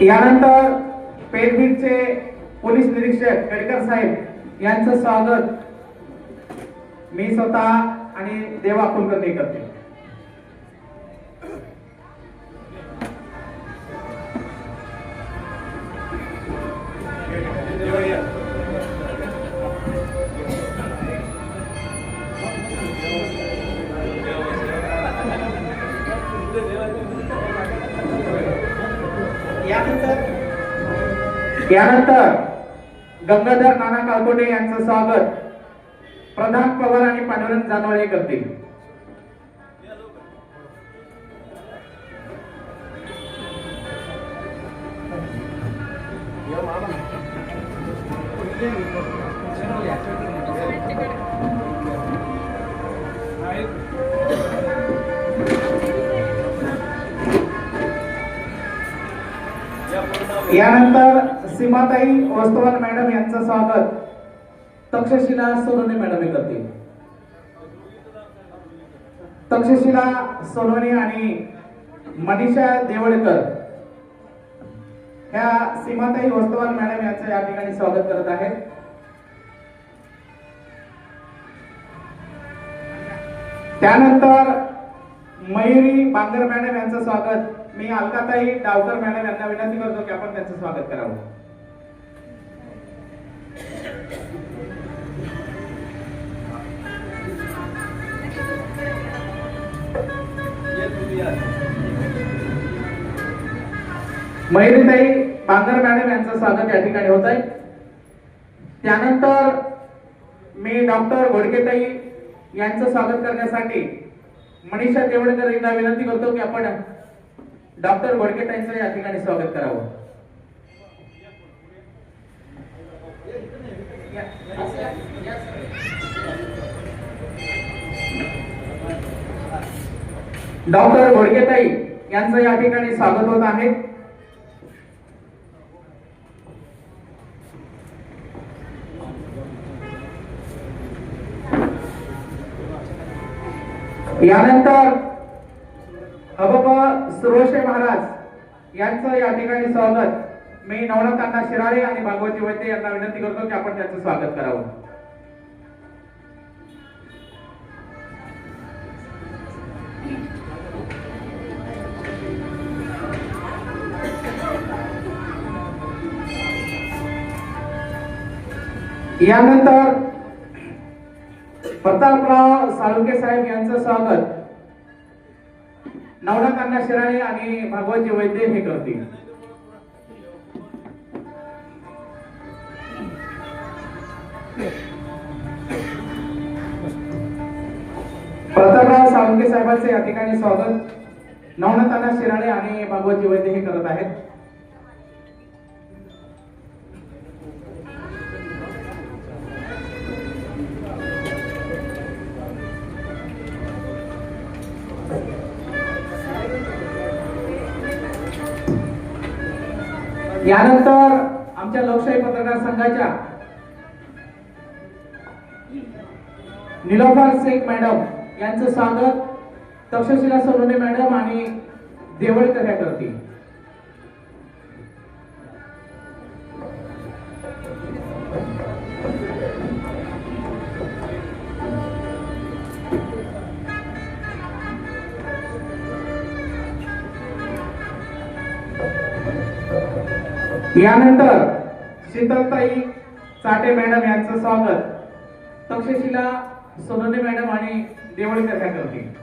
यानंतर पेठबीडचे पोलीस निरीक्षक कडकर साहेब यांचं स्वागत मी स्वतः आणि देवा कुलकर्णी करते. यानंतर गंगाधर नाना काळकोटे यांचं स्वागत प्रधान पवार आणि पांडुरंग जानवळे करतील. यानंतर सीमाताई वस्तवाल मॅडम यांचं स्वागत तक्षशिला सोनवणे मॅडम करतील. तक्षशिला सोनवणे आणि मनीषा देवळकर ह्या सीमाताई वस्तवाल मॅडम यांचं या ठिकाणी स्वागत करत आहेत. त्यानंतर मयुरी बांगर मॅडम यांचं स्वागत मी अलकाताई डावकर मॅडम यांना विनंती करतो की आपण त्यांचं स्वागत करावं. मयुरीताई बांगर मॅडम यांचं स्वागत या ठिकाणी होत आहे. त्यानंतर मी डॉक्टर घोडकेताई यांचं स्वागत करण्यासाठी मनीषा देवळकर यांना विनंती करतो की आपण डॉक्टर घोडकेताईंचं या ठिकाणी स्वागत करावं. डॉक्टर घोडकेताई यांचं या ठिकाणी स्वागत होत आहे. यानंतर अबबा सुरोशे महाराज यांचं या ठिकाणी स्वागत मी नवनाथ अण्णा शिराळे आणि भागवती वैद्य यांना विनंती करतो की आपण त्यांचं स्वागत करावं. यानंतर प्रतापराव साळुंके साहेब यांचं स्वागत नवनाथ अण्णा शिराळे आणि भागवतजी वैद्य हे करतील. प्रतापराव साळुंके साहेबांचे या ठिकाणी स्वागत नवनाथ अण्णा शिराळे आणि भागवतजी वैद्य हे करत आहेत. यानंतर आमच्या लोकशाही पत्रकार संघाच्या निलोफर शेख मॅडम यांचं स्वागत तक्षशिला सोनवणे मॅडम आणि देवळकर ह्या करतील. यानंतर शीतलताई चाटे मॅडम यांचं स्वागत तक्षशिला सोनवणे मॅडम आणि देवळकर ह्या करतील.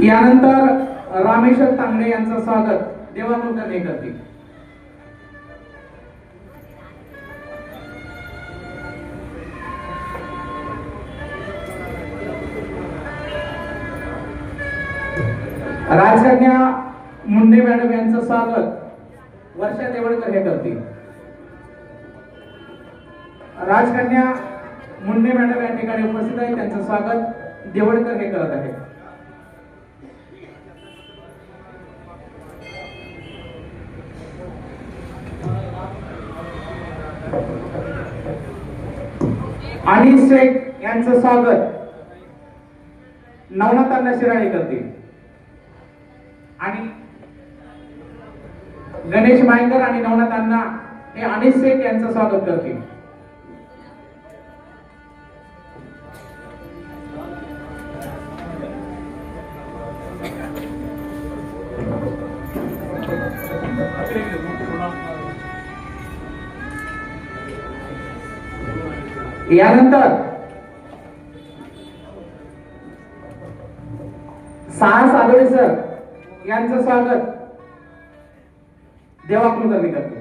यानंतर रामेश्वर तांगडे यांचं स्वागत देवा कुलकर्णी करतील. राजकन्या मुंडे मॅडम यांचं स्वागत वर्षा देवळकर हे करतील. राजकन्या मुंडे मॅडम या ठिकाणी उपस्थित आहेत, त्यांचं स्वागत देवळकर हे करत आहेत. अनिस शेख यांचं स्वागत नवनाथ अण्णा शिराळे करतील. आणि गणेश मायकर आणि नवनाथ अण्णा हे अनिस शेख यांचं स्वागत करतील. यानंतर साहस आलोळे सर यांचं स्वागत देवा कुलकर्णी करते.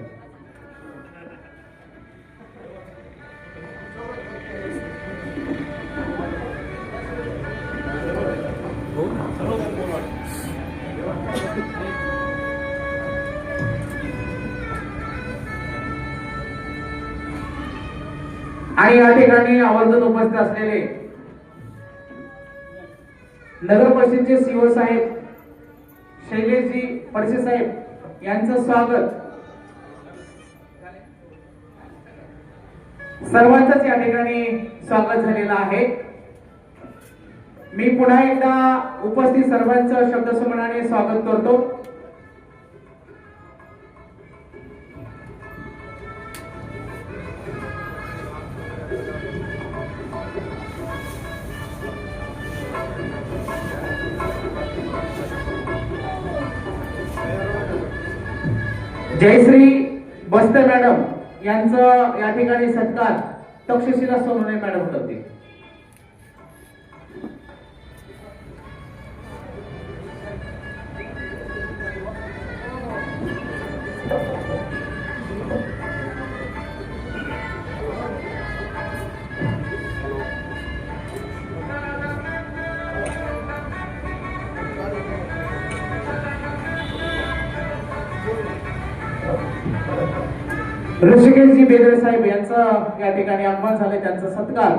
आणि या ठिकाणी आवर्जून उपस्थित असलेले नगर परिषदेचे सीओ साहेब शैलेशजी पडसे साहेब यांचं स्वागत. सर्वांचंच या ठिकाणी स्वागत झालेलं आहे. मी पुन्हा एकदा उपस्थित सर्वांचं शब्दसुमनाने स्वागत करतो. जयश्री बस्ते मॅडम यांचं या ठिकाणी सत्कार तक्षशिला सोनवणे मॅडम करतील. ऋषिकेशजी बेदरे साहेब यांचं या ठिकाणी आगमन झाले, त्यांचा सत्कार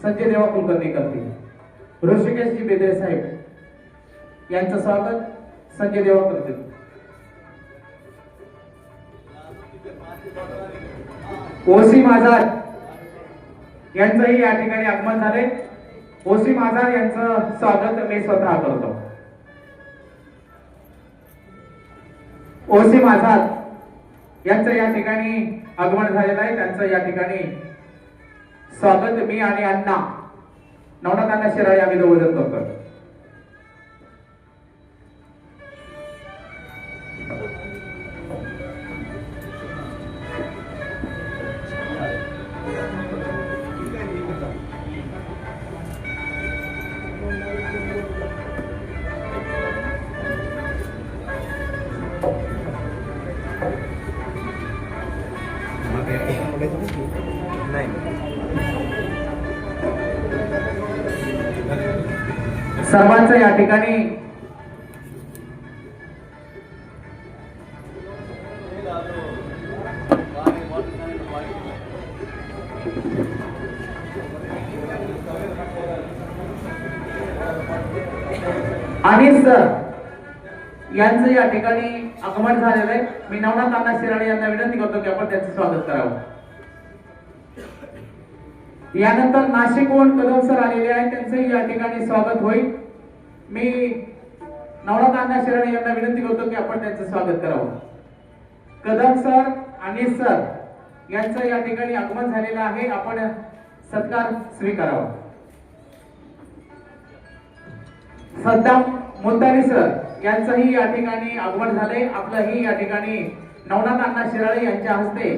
संजय देवा कुलकर्णी करतील. ऋषिकेशजी बेदरे साहेब यांचं स्वागत संजय देवा करतील. ओसीम आझाद यांचंही या ठिकाणी आगमन झाले. ओसीम आझाद यांचं स्वागत मी स्वतः करतो. ओसीम आझाद यांचं या ठिकाणी आगमन झालेलं आहे, त्यांचं या ठिकाणी स्वागत मी आणि अण्णा नवनाथ अण्णा शिराळे आम्ही दोघं करतो. सर्वांचं या ठिकाणी अनिस सर यांचं या ठिकाणी आगमन झालेलं आहे. मी नवनाथ अण्णा शिराळे यांना विनंती करतो की आपण त्यांचं स्वागत करावं. यानंतर नाशिकहून कदम सर आलेले आहेत, त्यांचंही या ठिकाणी स्वागत होईल. मी नवनाथ अण्णा शिराळे यांना विनंती करतो की आपण त्यांचं स्वागत करावं. कदम सर आणि सर यांचं या ठिकाणी आगमन झालेलं आहे, आपण सत्कार स्वीकारावा. सद्दाम मुद्दारी सर यांचंही या ठिकाणी आगमन झाले, आपलंही या ठिकाणी नवनाथ अण्णा शिराळे यांच्या हस्ते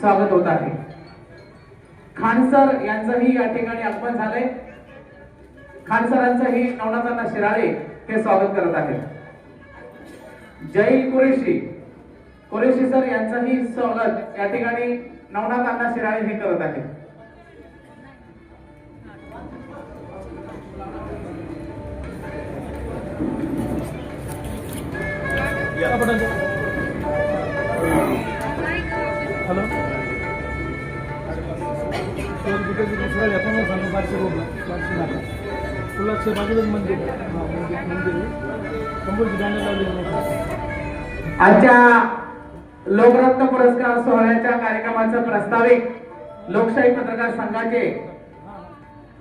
स्वागत होत आहे. खान सर यांचंही या ठिकाणी आगमन झाले, खान सरांचंही नवनाथ अण्णा शिराळे हे स्वागत करत आहेत. जय कुरेशी सर यांचंही स्वागत या ठिकाणी नवनाथ अण्णा शिराळे हे करत आहेत. हॅलो दुसरा येतो ना सांगा बारशे रोडला बारशे नाका तुलाचे बाजूला मंदिर मंदिर कंपनीची बॅनर लावलेली नाही. आजच्या लोकरत्न पुरस्कार सोहळ्याच्या कार्यक्रमाचं प्रास्ताविक लोकशाही पत्रकार संघाचे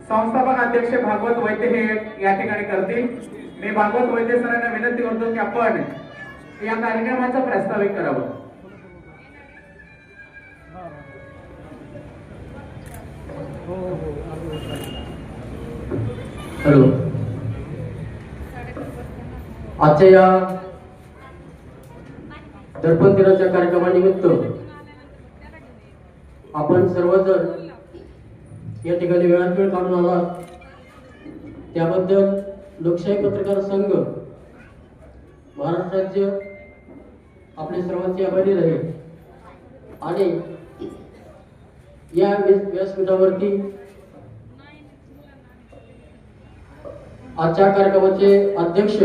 संस्थापक अध्यक्ष भागवत वैद्य हे या ठिकाणी करतील. मी भागवत वैद्य सरांना विनंती करतो की आपण या कार्यक्रमाचं प्रास्ताविक करावं. हॅलो, आजच्या या दर्पण दिनाच्या कार्यक्रमानिमित्त आपण सर्वजण या ठिकाणी वेळात वेळ काढून आलात त्याबद्दल लोकशाही पत्रकार संघ महाराष्ट्र राज्य आपले सर्वांचे आभारी राहील. आणि या व्यासपीठावरती आजच्या कार्यक्रमाचे अध्यक्ष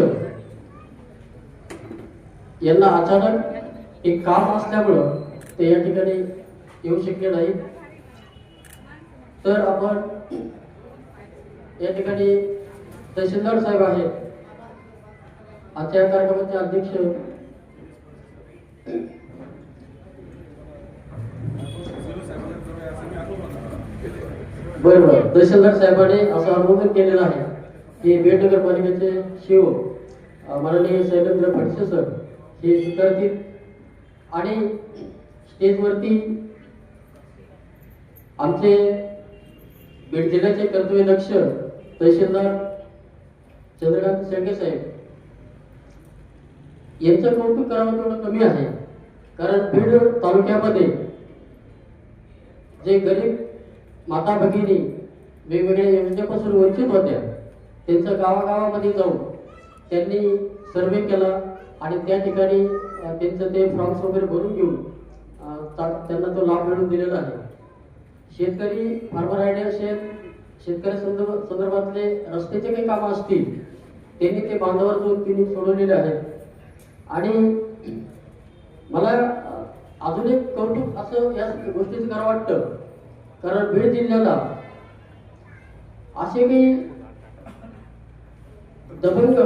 यांना अचानक एक काम असल्यामुळं ते या ठिकाणी येऊ शकले नाही. तर आपण या ठिकाणी तहसीलदार साहेब आहेत आजच्या कार्यक्रमाचे अध्यक्ष. बरोबर, तहसीलदार साहेबांनी असं अनुमोदन केलेलं आहे की बीड नगरपालिकेचे शिव माननीय शैलेंद्र फडसे सर हे स्वीकारतील. आणि स्टेजवरती आमचे बीड जिल्ह्याचे कर्तव्यदक्ष तहसीलदार चंद्रकांत शेळके साहेब यांचं कौतुक करावं तेवढं कमी आहे. कारण बीड तालुक्यामध्ये जे गरीब माता भगिनी वेगवेगळ्या योजनेपासून वंचित होत्या त्यांचं गावागावामध्ये जाऊन त्यांनी सर्वे केला आणि त्या ठिकाणी त्यांचं ते फॉर्म्स वगैरे भरून घेऊन त्यांना तो लाभ मिळवून दिलेला आहे. शेतकरी फार्मर आयडिया शेतकरी संदर्भातले रस्त्याचे काही कामं असतील त्यांनी ते बांधावर जाऊन त्यांनी सोडवलेले आहेत. आणि मला अजून एक कौतुक असं या गोष्टीचं करावं वाटतं कारण बीड जिल्ह्याला असे काही दबंग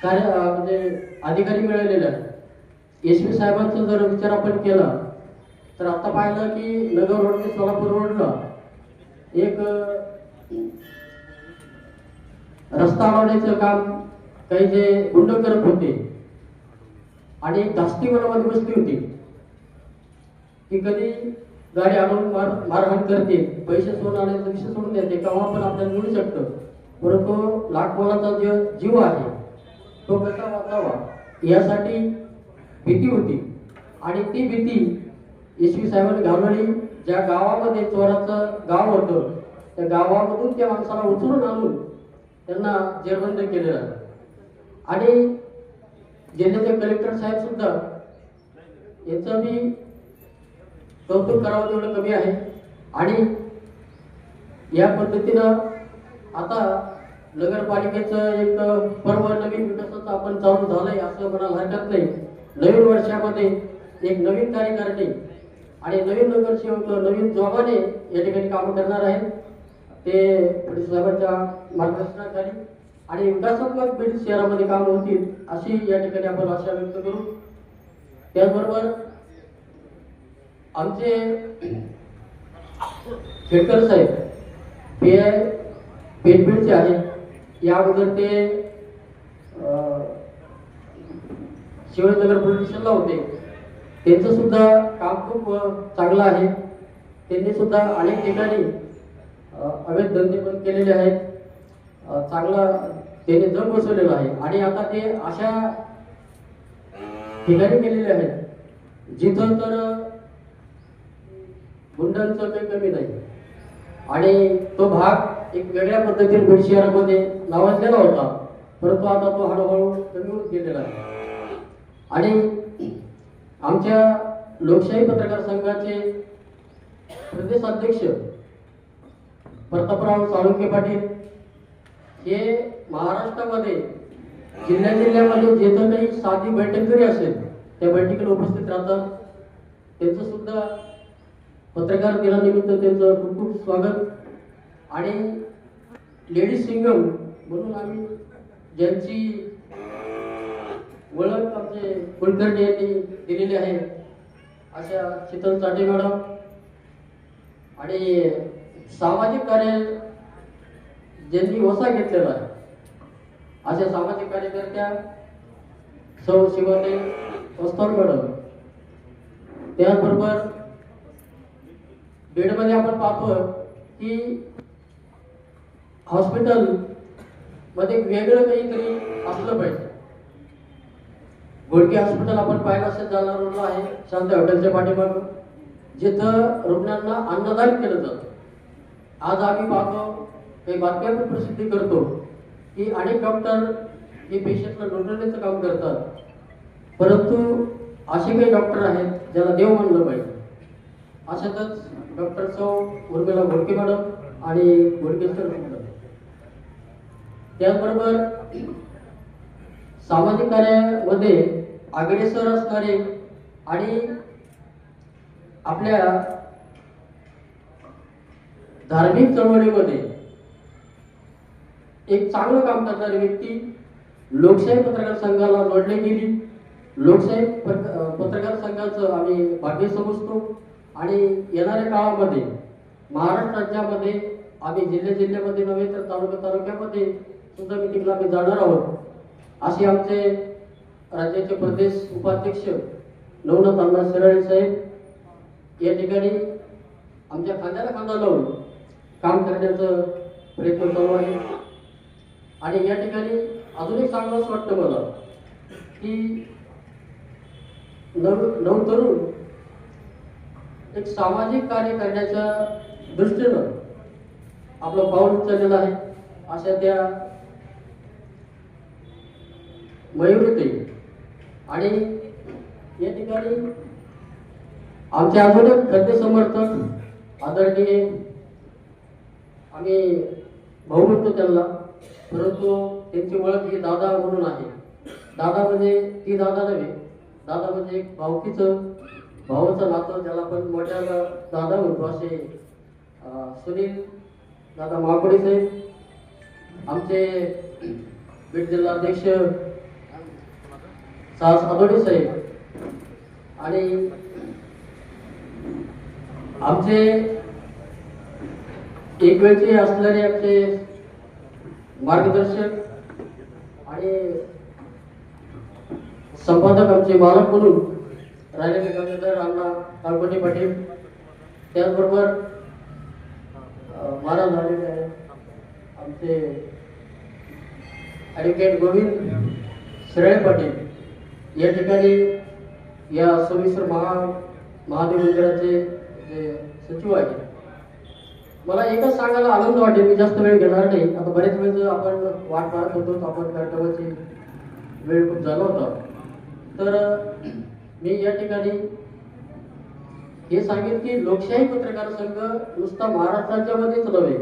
म्हणजे अधिकारी मिळालेले आहेत. एसपी साहेबांचा जर विचार आपण केला तर आता पाहिलं की नगर रोड ते सोलापूर रोडला एक रस्ता लावण्याचं काम काही जे गुंड करत होते आणि धास्ती मनामध्ये बसली होती की कधी गाडी आणून मारहाण करते, पैसे सोडून आणायचा विषय सोडून देते, केव्हा पण आपल्याला मिळू शकतं. परंतु लाख मोलाचा जो जीव आहे तो कसा वाचावा यासाठी भीती होती. आणि ती भीती एसपी साहेबांनी घालवली. ज्या गावामध्ये चोराचं गाव होतं त्या गावामधून त्या माणसाला उचलून आणून त्यांना जेरबंद केलेलं आहे. आणि जिल्ह्याचे कलेक्टर साहेब सुद्धा याचं बी कौतुक करावं तेवढं कमी आहे. आणि या पद्धतीनं आता नगरपालिकेचं एक पर्व नवीन विकासाचं आपण चालू झालंय असं म्हणायला हरकत नाही. नवीन वर्षामध्ये एक नवीन कार्यकारिणी आणि नवीन नगरसेवक नवीन जोमाने या ठिकाणी कामं करणार आहेत. ते फडसे साहेबांच्या मार्गदर्शनाखाली आणि विकासात्मक बीड शहरामध्ये कामं होतील अशी या ठिकाणी आपण आशा व्यक्त करू. त्याचबरोबर आमचे शेटकर साहेब PI पेनबीडचे आहेत. या अगोदर ते शिवाजीनगर पोलीस स्टेशनला होते. त्यांचं सुद्धा काम खूप चांगलं आहे. त्यांनी सुद्धा अनेक ठिकाणी अवैध धंदे बंद केलेले आहेत. चांगला त्यांनी जम बसवलेला आहे. आणि आता ते अशा ठिकाणी केलेले आहेत जिथं तर गुंडांचं काही कमी नाही. आणि तो भाग एक वेगळ्या पद्धतीने बीड शहरामध्ये नावाजलेला होता परंतु आता तो हळूहळू कमी होत गेलेला आहे. आणि आमच्या लोकशाही पत्रकार संघाचे प्रदेश अध्यक्ष प्रतापराव साळुंके पाटील हे महाराष्ट्रामध्ये जिल्ह्यामध्ये जिथं काही साधी बैठक जरी असेल त्या बैठकीला उपस्थित राहतात. त्यांचं सुद्धा पत्रकार दिनानिमित्त त्यांचं खूप खूप स्वागत. आणि लेडीज सिंगम म्हणून आम्ही ज्यांची ओळख आमचे कुलकर्णी यांनी दिलेली आहे अशा शीतल चाटे मॅडम. आणि सामाजिक कार्य ज्यांनी वसा घेतलेला आहे अशा सामाजिक कार्यकर्त्या सौ शिवाते वस्ताद मॅडम. त्याचबरोबर बेडमध्ये आपण पाहतो की हॉस्पिटल मध्ये वेगळं काहीतरी असलं पाहिजे. गोडके हॉस्पिटल आपण पाहिलं असेल जालना रोडला आहे, शांती हॉटेलच्या पाठीमागं, जिथं रुग्णांना अन्नदान केलं जातं. आज आम्ही पाहतो काही बातम्या पण प्रसिद्धी करतो की अनेक डॉक्टर हे पेशंटला लुटण्याचं काम करतात, परंतु असे काही डॉक्टर आहेत ज्याला देव मानलं पाहिजे. अशातच डॉक्टर सौ उर्मिला घोडके मॅडम आणि घोडके सर मॅडम. त्याचबरोबर सामाजिक कार्यामध्ये अग्रेसर असणारे आणि आपल्या धार्मिक चळवळीमध्ये एक चांगलं काम करणारी व्यक्ती लोकशाही पत्रकार संघाला जोडली गेली. लोकशाही पत्रकार संघाचं आम्ही भाग्य समजतो. आणि येणाऱ्या काळामध्ये महाराष्ट्र राज्यामध्ये आम्ही जिल्ह्यामध्ये नव्हे तर तालुक्यामध्ये सुद्धा मिटिंगला आम्ही जाणार आहोत. असे आमचे राज्याचे प्रदेश उपाध्यक्ष नवनाथ अण्णा शिराळे साहेब या ठिकाणी आमच्या खांद्याला खांदा लावून काम करण्याचा प्रयत्न चालू आहे. आणि या ठिकाणी अजून एक सांगावंच वाटतं मला की नव तरुण एक सामाजिक कार्य करण्याच्या दृष्टीनं आपलं पाऊल उचललेलं आहे. अशा त्या मयुरीताई. आणि या ठिकाणी आमचे अजून एक खाद्य समर्थक आदरणीय आम्ही भाऊ म्हणतो त्यांना, परंतु त्यांची ओळख ही दादा म्हणून आहे. दादा म्हणजे ती दादा नव्हे, दादा म्हणजे एक भावाचं नातं ज्याला आपण मोठ्या दादा म्हणतो असे सुनील दादा महाकोडे साहेब, आमचे बीड जिल्हा अध्यक्ष सास आदोडे साहेब, आणि आमचे एक वेळचे असणारे आमचे मार्गदर्शक आणि संपादक आमचे मालक म्हणून राहिलेले गंगाधर अण्णा काळपटे पाटील. त्याचबरोबर महाराज झालेले आहे आमचे ॲडव्होकेट गोविंद शिराळे पाटील. या ठिकाणी या सोमेश्वर महादेव मंदिराचे जे सचिव आहेत. मला एकच सांगायला आनंद वाटेल, मी जास्त वेळ घेणार नाही. आता बरेच वेळ आपण वाट पाहत होतो, आपण कार्यक्रमाची वेळ खूप झाला होता. तर मी या ठिकाणी हे सांगेन की लोकशाही पत्रकार संघ नुसता महाराष्ट्राच्यामध्येच नव्हे,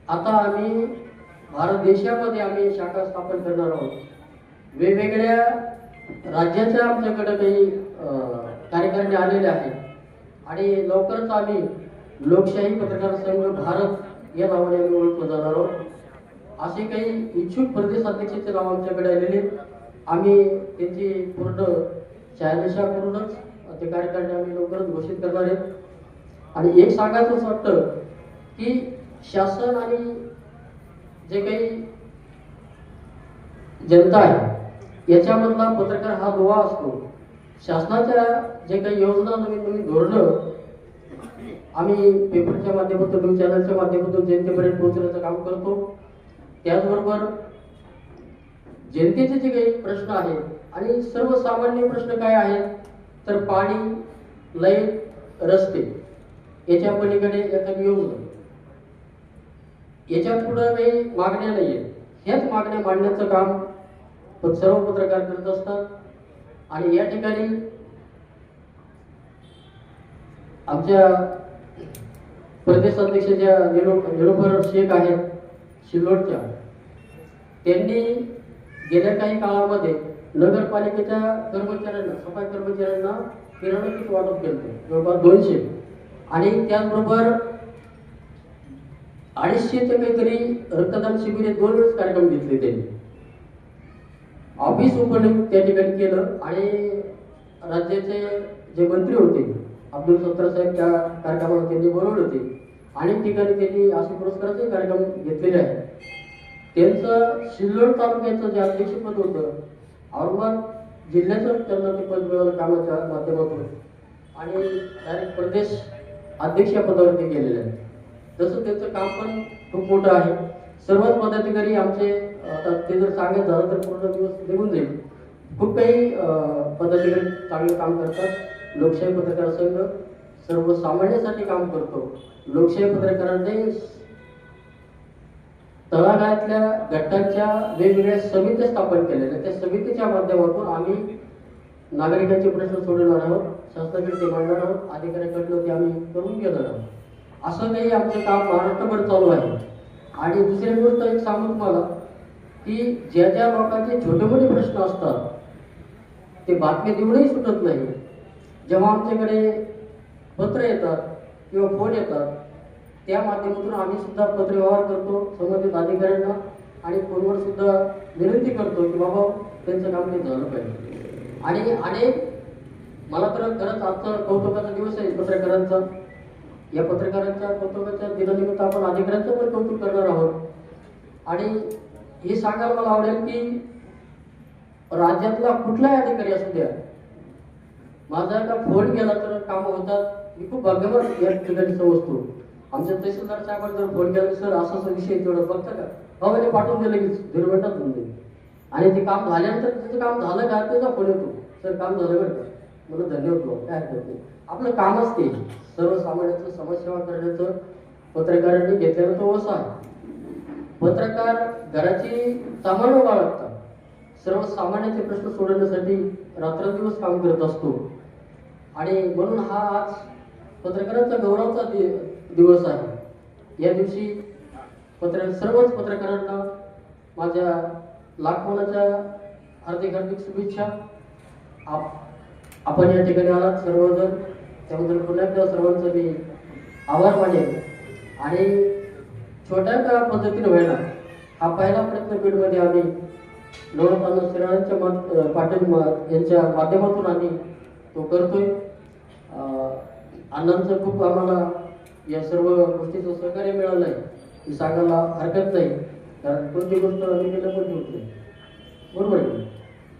आता आम्ही भारत देशामध्ये आम्ही शाखा स्थापन करणार आहोत. वेगवेगळ्या राज्याच्या आमच्याकडे काही कार्यकारिणी आलेल्या आहेत आणि लवकरच आम्ही लोकशाही पत्रकार संघ भारत या नावाने आम्ही ओळखलं जाणार आहोत. असे काही इच्छुक प्रदेश अध्यक्षाचे नाव आमच्याकडे आलेले, आम्ही त्यांची पूर्ण शहानिशा करूनच ते कार्यकारिणी आम्ही लवकरच घोषित करणार आहेत. आणि एक सांगायचं वाटतं की शासन आणि जे काही जनता आहे याच्यामधला पत्रकार हा दुवा असतो. शासनाच्या जे काही योजना, नवीन धोरणं आम्ही पेपरच्या माध्यमातून, न्यूज चॅनलच्या माध्यमातून जनतेपर्यंत पोहोचण्याचं काम करतो. त्याचबरोबर जनतेचे जे काही प्रश्न आहेत आणि सर्वसामान्य प्रश्न काय आहेत तर पाणी, लाईट, रस्ते, याच्या पलीकडे एखादी योजना, याच्या पुढे काही मागण्या नाही आहेत. ह्याच मागण्या मांडण्याचं काम सर्व पत्रकार करत असतात. आणि या ठिकाणी आमच्या प्रदेश अध्यक्ष ज्या निलोफर शेख आहेत शिल्लोडच्या, त्यांनी गेल्या काही काळामध्ये नगरपालिकेच्या कर्मचाऱ्यांना, सफाई कर्मचाऱ्यांना किराणा किट वाटप केलं जवळपास 200, आणि त्याचबरोबर 250 ते काहीतरी रक्तदान शिबिर 2 वेळेस कार्यक्रम घेतले त्यांनी. ऑफिस ओपनिंग त्या ठिकाणी केलं आणि राज्याचे जे मंत्री होते अब्दुल सत्तार साहेब त्या कार्यक्रमाला त्यांनी बोलवले होते. अनेक ठिकाणी त्यांनी असे पुरस्काराचे कार्यक्रम घेतलेले आहेत. त्यांचं सिल्लोड तालुक्याचं जे अध्यक्षपद होतं, औरंगाबाद जिल्ह्याचं त्यांना ते पद मिळालं कामाच्या माध्यमातून, आणि डायरेक्ट प्रदेश अध्यक्ष या पदावर ते गेलेले आहेत. तसं त्यांचं काम पण खूप मोठं आहे. सर्वच पदाधिकारी आमचे, आता ते जर सांगायचं झालं तर पूर्ण दिवस निघून जाईल. खूप काही पदाधिकारी चांगलं काम करतात. लोकशाही पत्रकार संघ सर्वसामान्यांसाठी काम करतो. लोकशाही पत्रकारांनी तळागाळातल्या गटांच्या वेगवेगळ्या समित्या स्थापन केलेल्या, त्या समितीच्या माध्यमातून आम्ही नागरिकांचे प्रश्न सोडवणार आहोत, शासनाकडे ते मांडणार आहोत, अधिकाऱ्यांकडनं ते आम्ही करून घेणार आहोत. असं काही आमचं काम महाराष्ट्रभर चालू आहे. आणि दुसरी गोष्ट एक सांगू तुम्हाला की ज्या ज्या लोकांचे छोटे मोठे प्रश्न असतात ते बातमी देऊनही सुटत नाही. जेव्हा आमच्याकडे पत्र येतात किंवा फोन येतात त्या माध्यमातून आम्ही सुद्धा पत्रव्यवहार करतो संबंधित अधिकाऱ्यांना, आणि फोनवर सुद्धा विनंती करतो की बाबा त्यांचं काम ते झालं पाहिजे. आणि अनेक, मला तर खरंच आजचा कौतुकाचा दिवस आहे पत्रकारांचा. या पत्रकारांच्या कौतुकाच्या दिनानिमित्त आपण अधिकाऱ्यांचं पण कौतुक करणार आहोत. आणि हे सांगायला मला आवडेल की राज्यातला कुठलाही अधिकारी असू द्या, माझा का फोन गेला तर कामं होतात. मी खूप भाग्यवान या ठिकाणी समजतो. आमच्या तहसीलदार साहेबांना जर फोन केला, सर असा विषय तेवढं बघता का, हवाने पाठवून दिलं की 2 मिनिटात होऊन जाईल. आणि ते काम झाल्यानंतर त्याचं काम झालं का त्याचा फोन येतो, सर काम झालं बरं का, मला धन्यवाद, काय हरकत नाही. आपलं कामच ते सर्वसामान्यांचं समाजसेवा करण्याचं पत्रकारांनी घेतलेला तो वसा आहे. पत्रकार घराची सामान्य बाळगतात, सर्वसामान्यांचे प्रश्न सोडवण्यासाठी रात्रंदिवस काम करत असतो. आणि म्हणून हा आज पत्रकारांचा गौरवाचा दिवस आहे. या दिवशी सर्वच पत्रकारांना माझ्या लाखोनाच्या हार्दिक हार्दिक शुभेच्छा. आपण या ठिकाणी आलात सर्वजण, त्याबद्दल पुन्हा एकदा सर्वांचं मी आभार मानेन. आणि छोट्या का पद्धतीने व्हायला हा पहिला प्रयत्न बीडमध्ये आम्ही लोणावळा श्रीरामांच्या पाटील यांच्या माध्यमातून आम्ही तो करतोय. अण्णांचं खूप आम्हाला या सर्व गोष्टीचं सहकार्य मिळालं आहे हे सांगायला हरकत नाही, कारण कोणती गोष्ट आम्ही केलं पण ठेवत नाही, बरोबर आहे.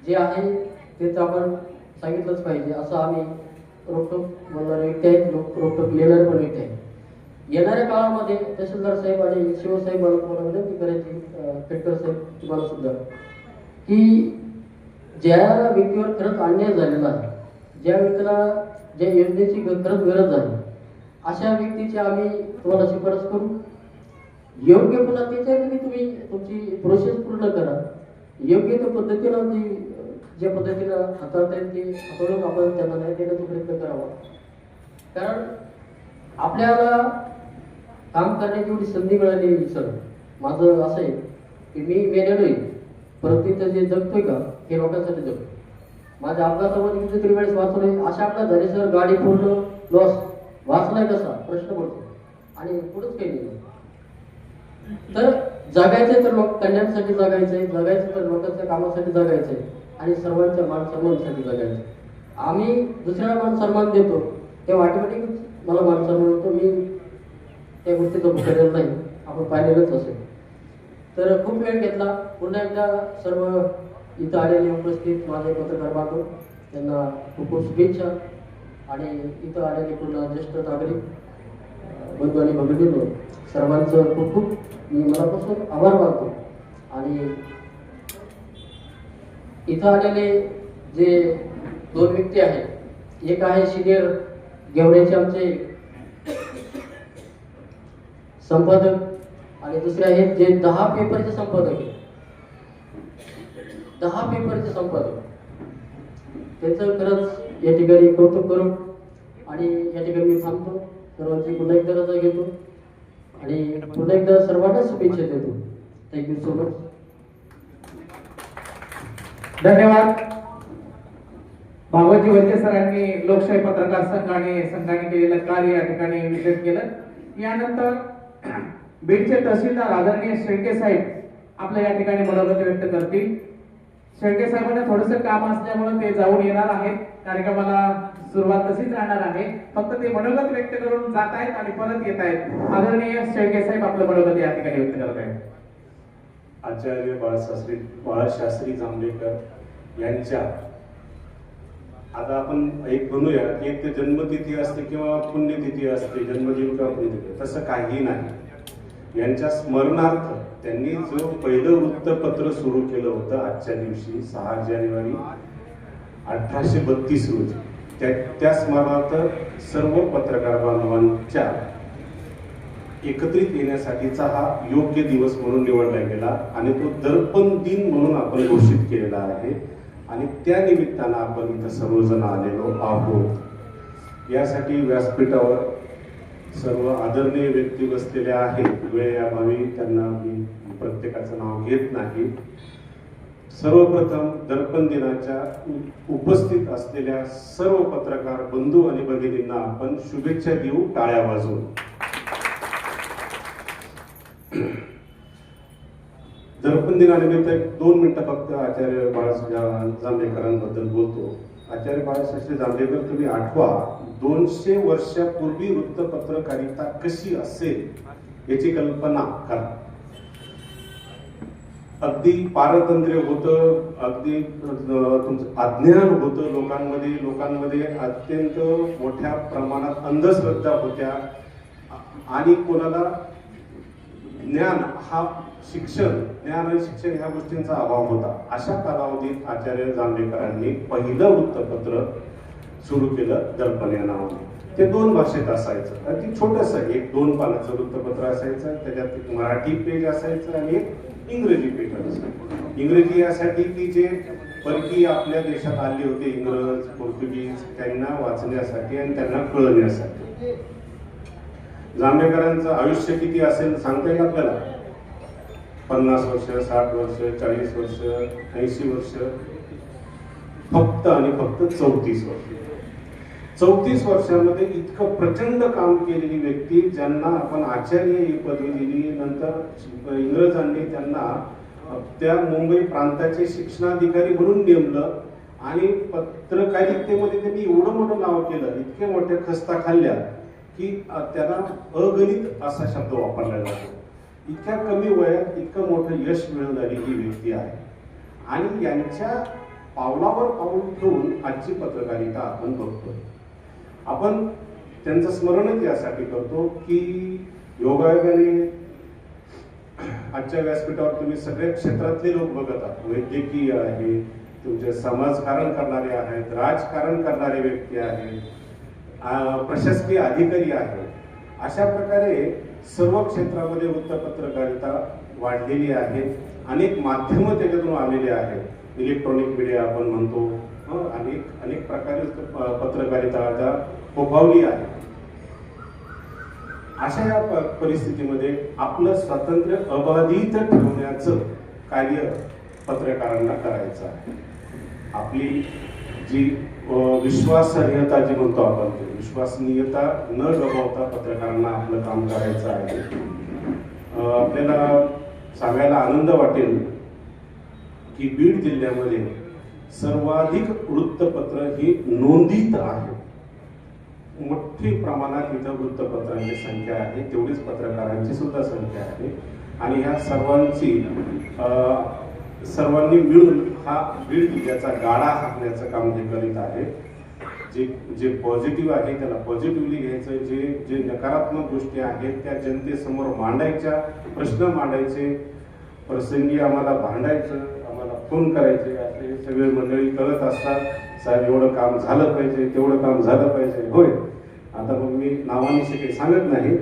जे आहे ते तर आपण सांगितलंच पाहिजे, असं आम्ही रोखोक बोलणारे व्यक्ती आहेत, रोखोक लिहिणारे पण व्यक्ती आहेत. येणाऱ्या काळामध्ये तहसीलदार साहेब आणि शिवसाहेब मला तुम्हाला विनंती करायची, पेटकर साहेब तुम्हाला सुद्धा, की ज्या व्यक्तीवर खरंच अन्याय झालेला आहे, ज्या व्यक्तीला ज्या योजनेची खरंच गरज आहे, अशा व्यक्तीची आम्ही तुम्हाला शिफारस करू. योग्य पुन्हा त्याच्यासाठी तुम्ही तुमची प्रोसेस पूर्ण करा. योग्य त्या पद्धतीनं ती ज्या पद्धतीनं हाताळता येईल ते हाताळून आपण त्यांना न्याय देण्याचा प्रयत्न करावा. कारण आपल्याला काम करण्याची एवढी संधी मिळाली. सर माझं असं आहे की मी मेलेलोय, परंतु इथं जे जगतोय का हे लोकांसाठी जगतो. माझ्या अपघातामध्ये कितीतरी वेळेस वाचलोय. अशा अपघात झाले सर, गाडी पूर्ण लॉस, वाचलाय कसा प्रश्न पडतो आणि पुढेच काही नाही. तर जगायचंय तर लोक कल्याणासाठी जगायचंय, जगायचं तर लोकांच्या कामासाठी जगायचंय आणि सर्वांच्या मान सन्मानासाठी जगायचं. आम्ही दुसऱ्याला मान सन्मान देतो तेव्हा ऑटोमॅटिक मला मान सन्मान होतो. मी त्या गोष्टीचं करेल नाही, आपण पाहिलेलंच असेल. तर खूप वेळ घेतला. पुन्हा एकदा सर्व इथं आलेले उपस्थित माझे पत्रकार बांधव त्यांना खूप खूप शुभेच्छा. आणि इथं आलेले पूर्ण ज्येष्ठ नागरिक बंधू आणि भगिनींनो सर्वांचं खूप खूप मी मनापासून आभार मानतो. आणि इथं आलेले जे 2 व्यक्ती आहेत, एक आहे सिनियर गेवड्याचे आमचे संपादक आणि दुसरे आहेत जे 10 पेपरचे संपादक आहेत. 10 पेपरचे संपादक, त्याचं खरंच या ठिकाणी कौतुक करू. आणि या ठिकाणी मी थांबतो. सर्वांची पुन्हा एकदा रजा घेतो आणि पुन्हा एकदा सर्वांना शुभेच्छा देतो. Thank you so much. धन्यवाद. भागवतजी वैद्य सरांनी लोकशाही पत्रकार संघ आणि संघाने केलेलं कार्य या ठिकाणी विशेष केलं. यानंतर बीडचे तहसीलदार आदरणीय शेळके साहेब आपल्या या ठिकाणी मनोगत व्यक्त करतील. शेळके साहेबांना थोडंसं काम असल्यामुळे ते जाऊन येणार आहेत. कार्यक्रमाला सुरुवात तशीच राहणार आहे. फक्त ते मनोगत व्यक्त करून जात आहेत आणि परत येत आहेत. आदरणीय शेळके साहेब आपलं मनोगत या ठिकाणी व्यक्त करत आहेत. आचार्य बाळशास्त्री जांभेकर यांच्या आता आपण एक म्हणूया की एक जन्मतिथी असते किंवा पुण्यतिथी असते, जन्मदिन किंवा पुण्यतिथी, तसं काही नाही. यांच्या स्मरणार्थ त्यांनी जो पहिलं वृत्तपत्र सुरू केलं होतं आजच्या दिवशी 6 जानेवारी 1832 रोजी, त्या स्मरणार्थ सर्व पत्रकार बांधवांच्या एकत्रित येण्यासाठीचा हा योग्य दिवस म्हणून निवडला गेला आणि तो दर्पण दिन म्हणून आपण घोषित केलेला आहे. आणि त्या निमित्तानं आपण इथं सर्वजण आलेलो आहोत. यासाठी व्यासपीठावर सर्व आदरणीय व्यक्ती बसलेल्या आहेत. वेळेअभावी त्यांना मी प्रत्येकाचं नाव घेत नाही. सर्वप्रथम दर्पण दिनाच्या उपस्थित असलेल्या सर्व पत्रकार बंधू आणि भगिनींना आपण शुभेच्छा देऊ टाळ्या वाजवून. दर्पण दिनानिमित्त 2 मिनिटं फक्त आचार्य बाळासाहेब जांभेकरांबद्दल बोलतो. आचार्य बाळासाहेब जांभेकर, तुम्ही आठवा 200 वर्षापूर्वी वृत्तपत्रकारिता कशी असेल याची कल्पना करा. अगदी पारतंत्र्य होतं, अगदी तुमचं अज्ञान होतं लोकांमध्ये अत्यंत मोठ्या प्रमाणात अंधश्रद्धा होत्या आणि कोणाला ज्ञान आणि शिक्षण ह्या गोष्टींचा अभाव होता. अशा कालावधीत आचार्य जांभेकरांनी पहिलं वृत्तपत्र सुरू केलं दर्पण या नावाने. ते 2 भाषेत असायचं, अगदी छोटंसं 1-2 पानाचं वृत्तपत्र असायचं. त्याच्यात एक मराठी पेज असायचं आणि एक इंग्रजी पेज असायचं. इंग्रजी यासाठी की जे परकीय आपल्या देशात आले होते, इंग्रज पोर्तुगीज, त्यांना वाचण्यासाठी आणि त्यांना कळण्यासाठी. जांभेकरांचं आयुष्य किती असेल सांगता येईल आपल्याला? 50 वर्ष, 60 वर्ष, 40 वर्ष, 80 वर्ष, फक्त आणि फक्त 34 वर्ष. 34 वर्षामध्ये इतकं प्रचंड काम केलेली व्यक्ती, ज्यांना आपण आचार्य ही पदवी दिली. नंतर इंग्रजांनी त्यांना त्या मुंबई प्रांताचे शिक्षणाधिकारी म्हणून नेमलं आणि पत्रकारितेमध्ये त्यांनी एवढं मोठं नाव केलं, इतके मोठ्या खस्ता खाल्ल्या की त्याला अगणित असा शब्द वापरला जातो. इतक्या कमी वयात इतकं मोठं यश मिळवणारी ही व्यक्ती आहे आणि यांच्या पावलावर पाऊल ठेवून आजची पत्रकारिता आपण बघतोय. आपण त्यांचं स्मरणच यासाठी करतो की योगायोगाने आजच्या व्यासपीठावर तुम्ही सगळ्या क्षेत्रातले लोक बघत आहात. वैद्यकीय आहे, तुमचे समाजकारण करणारे आहेत, राजकारण करणारे व्यक्ती आहेत, प्रशासकीय अधिकारी आहेत. अशा प्रकारे सर्व क्षेत्रामध्ये वृत्तपत्रकारिता वाढलेली आहे. अनेक माध्यमं त्याच्यातून आलेली आहेत. इलेक्ट्रॉनिक मीडिया आपण म्हणतो, अनेक प्रकारे पत्रकारिता फोफावली आहे. अशा या परिस्थितीमध्ये आपलं स्वातंत्र्य अबाधित ठेवण्याचं कार्य पत्रकारांना करायचं आहे. आपली जी विश्वासार्हता जी म्हणतो आपण, विश्वसनीयता न गमावता पत्रकारांना आपलं काम करायचं आहे. आपल्याला सांगायला आनंद वाटेल की बीड जिल्ह्यामध्ये सर्वाधिक वृत्तपत्र ही नोंदीत आहे. मोठी प्रमाणात इथं वृत्तपत्रांची संख्या आहे, तेवढीच पत्रकारांची सुद्धा संख्या आहे. आणि ह्या सर्वांनी मिळून हा बीड जिल्ह्याचा गाडा हाकण्याचं काम हे करीत आहे. जे पॉझिटिव्ह आहे त्याला पॉझिटिव्हली घ्यायचं, जे नकारात्मक गोष्टी आहेत त्या जनतेसमोर मांडायच्या, प्रश्न मांडायचे, प्रसंगी आम्हाला भांडायचं, आम्हाला फोन करायचे, असे सगळे मंडळी करत असतात. साहेब एवढं काम झालं पाहिजे, तेवढं काम झालं पाहिजे. होय, आता मग मी नावानिशी काही सांगत नाही.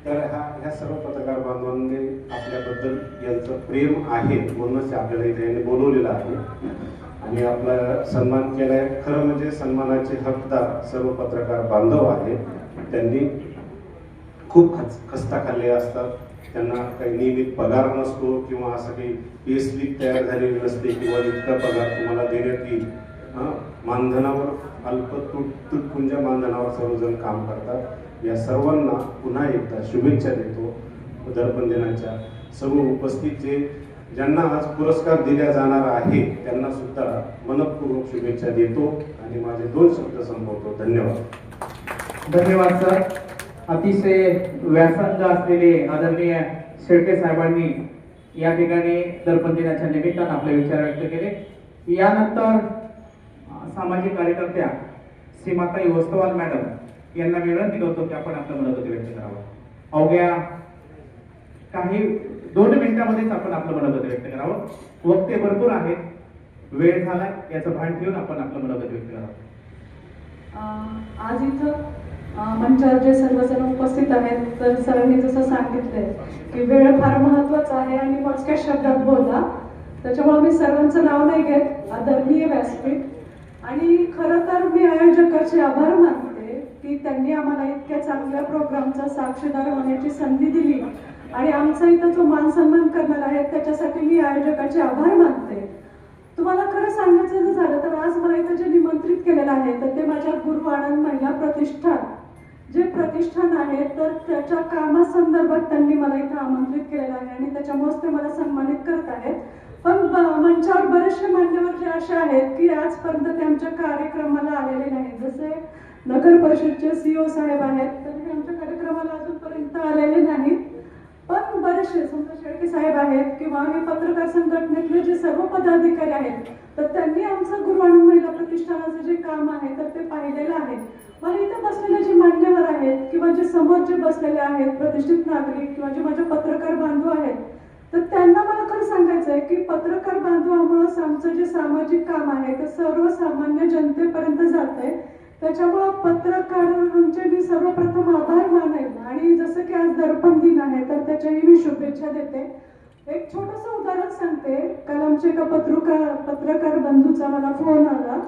तर ह्या सर्व पत्रकार बांधवांनी आपल्याबद्दल यांचं प्रेम आहे म्हणूनच आपल्याला इथे बोलवलेलं आहे आणि आपला सन्मान केलाय. खरं म्हणजे सन्मानाचे हकदार सर्व पत्रकार बांधव आहेत. त्यांनी खूप खस्ता खाल्ले असतात, त्यांना काही नियमित पगार नसतो किंवा असं काही पे स्लिप तयार झालेली नसते किंवा इतका पगार तुम्हाला देण्यात येईल. मानधनावर अल्प तुटपुंजा मानधनावर सर्वजण काम करतात. या सर्वांना पुन्हा एकदा शुभेच्छा देतो. दर्पण दिनाच्या सर्व उपस्थित ज्यांना आज पुरस्कार दिला जाणार आहे त्यांना सुद्धा मनपूर्वक शुभेच्छा देतो आणि माझे 2 शब्द संपवतो. धन्यवाद. धन्यवाद सर. अतिशय व्यासंग असलेले आदरणीय शेळके साहेबांनी या ठिकाणी दर्पण दिनाच्या निमित्तानं आपले विचार व्यक्त केले. यानंतर सामाजिक कार्यकर्त्या श्रीमाताई वस्तवाल मॅडम यांना विनंती करतो की आपण आपलं मनोगत व्यक्त करावं. अवघ्या काही 2 मिनिटांमध्येच आपण आपलं मनोगत व्यक्त करावं. वक्ते भरपूर आहेत, वेळ झाला याचं भान ठेवून आपण आपलं मनोगत व्यक्त करावं. आज इथं मंचावर जे सर्वजण उपस्थित आहेत तर सरांनी जसं सांगितलंय की वेळ फार महत्वाचा आहे आणि मोजक्या शब्दात बोला, त्याच्यामुळे मी सर्वांचं नाव नाही घेत. आदरणीय व्यासपीठ आणि खरं तर मी आयोजकाचे आभार मानते की त्यांनी आम्हाला इतक्या चांगल्या प्रोग्रामचा साक्षीदार होण्याची संधी दिली आणि आमचा इथं जो मान सन्मान करणार आहे त्याच्यासाठी मी आयोजकाचे आभार मानते. तुम्हाला खरं सांगायचं झालं तर आज मला इथं जे निमंत्रित केलेलं आहे तर ते माझ्या गुरु आनंद महिला प्रतिष्ठान जे प्रतिष्ठान आहे तर त्याच्या कामासंदर्भात त्यांनी मला इथं आमंत्रित केलेलं आहे आणि त्याच्यामुळेच ते मला सन्मानित करत आहेत. पण मंचावर बरेचसे मान्यवर जे असे आहेत की आजपर्यंत ते आमच्या कार्यक्रमाला आलेले नाहीत. जसे नगर परिषदचे CEO साहेब आहेत तर ते आमच्या कार्यक्रमाला अजूनपर्यंत आलेले नाहीत. पण बरेचसे समजा शेळके साहेब आहेत किंवा आम्ही पत्रकार संघटनेतले जे सर्व पदाधिकारी आहेत तर त्यांनी आमचं गुरु आनंद महिला प्रतिष्ठानाचं जे काम आहे तर ते पाहिलेलं आहे. मला इथे बसलेले जे मान्यवर आहेत किंवा जे समोर जे बसलेले आहेत प्रतिष्ठित नागरिक किंवा जे माझे पत्रकार बांधव आहेत तर त्यांना मला खरं सांगायचं आहे की पत्रकार बांधवामुळेच आमचं जे सामाजिक काम आहे ते सर्वसामान्य जनतेपर्यंत जात आहे. त्याच्यामुळं पत्रकारांचे मी सर्वप्रथम आभार मानेन आणि जसं की आज दर्पण दिन आहे तर त्याच्याही मी शुभेच्छा देते. एक छोटंसं उदाहरण सांगते. काल आमच्या एका पत्रकार बंधूचा मला फोन आला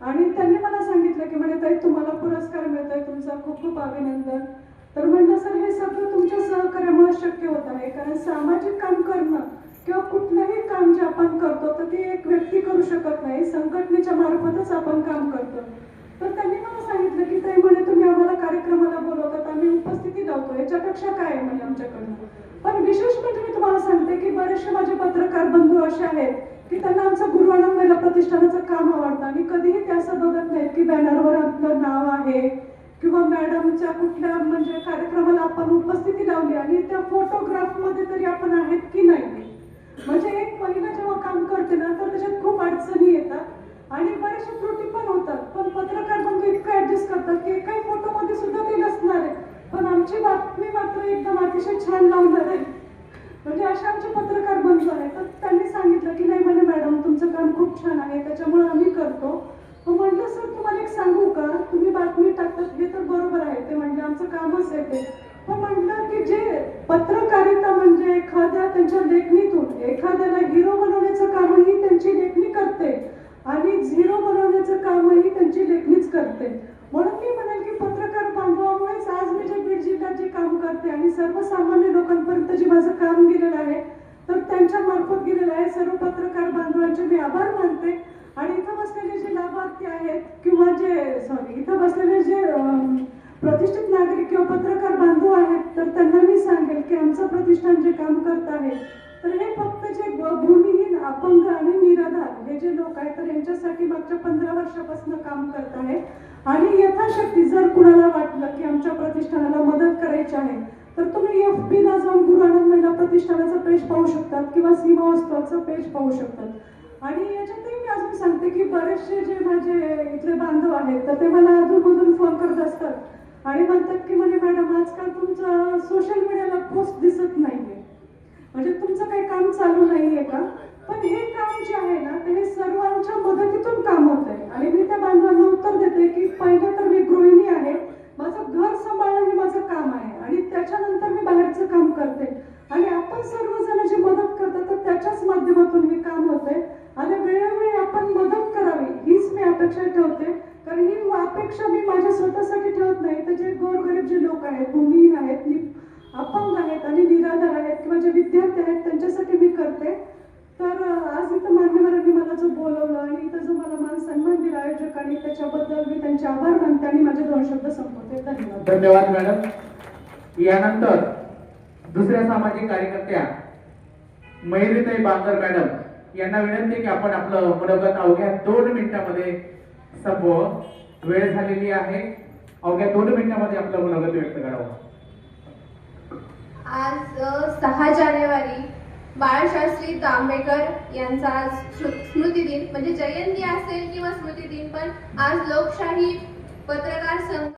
आणि त्यांनी मला सांगितलं की म्हणे ताई तुम्हाला पुरस्कार मिळतोय, तुमचं खूप खूप अभिनंदन. तर म्हणलं सर हे सगळं तुमच्या सहकार्यामुळे शक्य होत आहे, कारण सामाजिक काम करणं किंवा कुठलंही काम जे आपण करतो तर ती एक व्यक्ती करू शकत नाही, संघटनेच्या मार्फतच आपण काम करतो. तर त्यांनी मला सांगितलं की ताई म्हणे तुम्ही आम्हाला कार्यक्रमाला बोलवतात, आम्ही उपस्थिती लावतो, याच्यापेक्षा काय आहे म्हणजे आमच्याकडनं. पण विशेष म्हणजे मी तुम्हाला सांगते की बरेचसे माझे पत्रकार बंधू असे आहेत की त्यांना आमचं गुरु आनंद महिला प्रतिष्ठानाचं काम आवडतं आणि कधीही ते असं बघत नाहीत की बॅनरवर आपलं नाव आहे किंवा मॅडमच्या कुठल्या म्हणजे कार्यक्रमाला आपण उपस्थिती लावली आणि त्या फोटोग्राफमध्ये तरी आपण आहेत की नाही. म्हणजे एक महिला जेव्हा काम करते ना तर त्याच्यात खूप अडचणी येतात आणि बरेचशे त्रुटी पण होतात. पण पत्रकार बंधू इतकं ऍडजस्ट करतात की एकाही फोटोमध्ये सुद्धा ते नसणार आहे पण आमची बातमी मात्र एकदम अतिशय छान लावणार आहे. म्हणजे असे आमचे पत्रकार बंधू आहेत. तर त्यांनी सांगितलं की नाही म्हणे मॅडम तुमचं काम खूप छान आहे त्याच्यामुळे आम्ही करतो. म्हटलं सर तुम्हाला एक सांगू का, तुम्ही बातमी टाकतात हे तर बरोबर आहे, ते म्हणजे आमचं कामच आहे ते. पण म्हटलं की जे पत्रकारिता म्हणजे एखाद्या त्यांच्या लेखणीतून एखाद्याला हिरो बनवण्याचं कामही त्यांची लेखणी करते आणि झिरो बनवण्याचं कामही त्यांची लेखणीच करते. म्हणून मी म्हणेल की पत्रकार बांधवामुळेच आज मी जे बीड जिल्ह्यात जे काम करते आणि सर्वसामान्य लोकांपर्यंत जे माझं काम गेलेलं आहे तर त्यांच्या मार्फत गेलेलं आहे. सर्व पत्रकार बांधवांचे मी आभार मानते. आणि इथं बसलेले जे लाभार्थी आहेत किंवा इथं बसलेले जे प्रतिष्ठित नागरिक किंवा पत्रकार बांधव आहेत तर त्यांना मी सांगेल की आमचं प्रतिष्ठान जे काम करत आहे तर हे फक्त जे भूमिहीन, अपंग आणि निराधार हे जे लोक आहेत तर यांच्यासाठी मागच्या 15 वर्षापासून काम करत आहे. आणि यथाशक्ती जर कुणाला वाटलं की आमच्या प्रतिष्ठानाला मदत करायची आहे तर तुम्ही FB ला जाऊन गुरु आनंद महिला प्रतिष्ठानाचं पेज पाहू शकतात किंवा सीमा वस्त्राचं पेज पाहू शकतात. आणि याच्यातही मी अजून सांगते की बरेचसे जे माझे इथले बांधव आहेत तर ते मला अधूनमधून फोन करत असतात आणि म्हणतात की म्हणे मॅडम आजकाल तुमचं सोशल मीडियाला पोस्ट दिसत नाहीये, म्हणजे तुमचं काही काम चालू नाहीये का. पण हे काम जे आहे ना ते सर्वांच्या मदतीतून काम होत आहे. आणि मी त्या बांधवांना उत्तर देते की पहिलं तर मी गृहिणी आहे, माझं घर सांभाळणं हे माझं काम आहे आणि त्याच्यानंतर मी बाहेरचं काम करते आणि आपण सर्वजण जी मदत करतात तर त्याच्याच माध्यमातून हे काम होते. आणि वेळोवेळी आपण मदत करावी हीच मी अपेक्षा ठेवते. कारण ही अपेक्षा मी माझ्या स्वतःसाठी ठेवत नाही तर जे गोरगरीब जे लोक आहेत, भूमिहीन आहेत, अपंग आहेत आणि निराधार आहेत किंवा जे विद्यार्थी आहेत त्यांच्यासाठी मी करते. तर आज इथं मान्यवरांनी मला जो बोलवलं आणि इथं जो मला मान सन्मान दिला आयोजकांनी, त्याच्याबद्दल मी त्यांचे आभार मानते आणि माझे 2 शब्द संपवते. धन्यवाद. धन्यवाद मॅडम. यानंतर दुसऱ्या सामाजिक कार्यकर्त्या मयुरीताई बांगर मॅडम यांना विनंती आहे की आपण आपलं मनोगत अवघ्या 2 मिनिटांमध्ये संपव. वेळ झालेली आहे. अवघ्या 2 मिनिटांमध्ये आपलं मनोगत व्यक्त करावं. आज 6 जानेवारी बाळशास्त्री जांभेकर यांचा आज स्मृती दिन, म्हणजे जयंती असेल किंवा स्मृती दिन, पण आज लोकशाही पत्रकार संघ